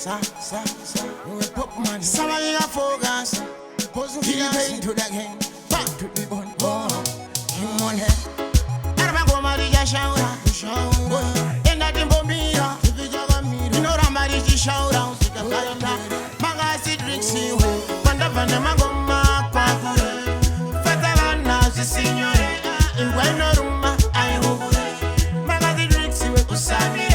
We put money. Somebody got focus. Keep paying to that game. Back to the bone. King on head. Arma go Maria shower. And that in Bomira. You know Ramari shout out. Magasi drinks you. Pandavana Magoma. Fatavana, the signore. In Guaynaruma, I hope. Magasi drinks you. Usami.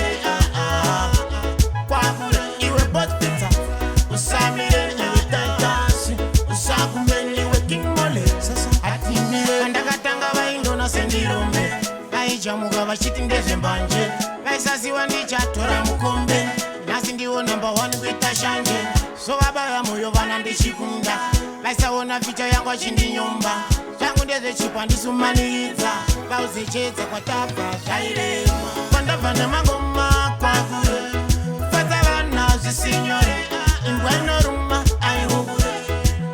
Jamuga vachiti ndezvembanje vaisasiwa ndichatora mukombe nhasi ndiwo number 1 kuita shanje so vabaya moyo vana ndichikunda vaisaona ficha yangu achindinyomba zvangu ndezvechipo handisumanidza vauzechedza kwatabva zvairema pandabva nemangoma kwakure fata vana zvisinyore ingwa inoruma aihukure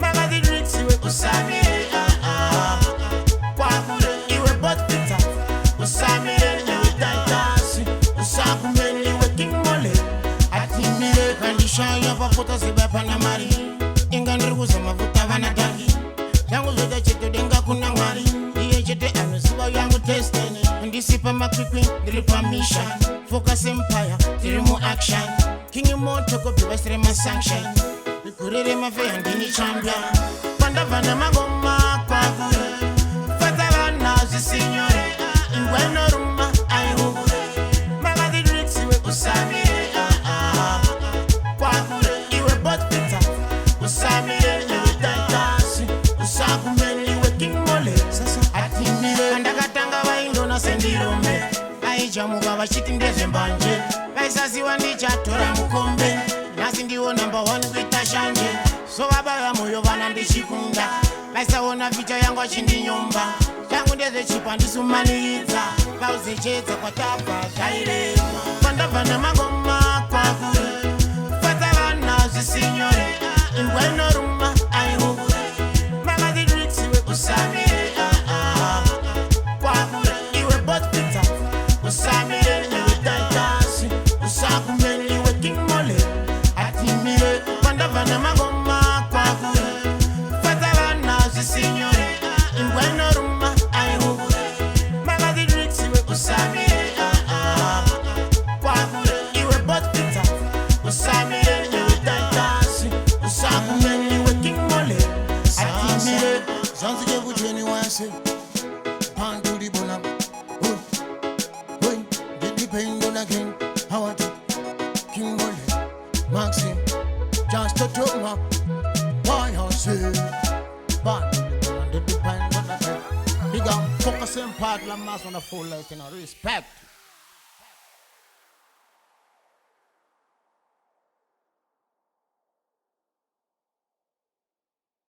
makati driksiwe usamire kwakure iwe botpita usamire neutantasi usakumeni weking mole atimire kandishaya pafuta zibapana mari inga ndiri mafuta vanatangi zvangu zvoita chete denga kuna mwari iye chete anoziva yangu testene ndisipa makwikwi ndiri pamisha focus empire tiri muaction king motoko bivasire masanction ikurire mafeya ndini champion pandabva nemangoma kwakure fata vana zvisinyore ingwa inoruma aihukure makati driksiwe usamire kwakure iwe botpita usamire neutantasi usakumeni weking mole atimire andakatanga vaindona sendirombe aijamuka vachiti ndezvembanje vaisasiwa ndichatora mukombe nhasi ndiwo number 1 kuita shanje so vabaya moyo vana ndichikunda vaisaona ficha yangu achindinyomba zvangu ndezvechipo handisumanidza vauzechedza kwatabva zvairema pandabva nemangoma kwakure fata vana zvisinyore ingwa inoruma aihukure makati driksiwe usamire kwakure iwe botpita usamire neutantasi usakumeni weking mole atimire pandabva nemangoma kwakure fata vana zvisinyore ingwa inoruma aihukure makati driksiwe usamire kwakure iwe botpita usamire neutantasi usakumeni weking mole atimire zanzike kujeni wase pantuli bona didipendo na king hawati king mole maxi just a drama why I say but didipendo na king big up focus and part la mass on the full life in respect.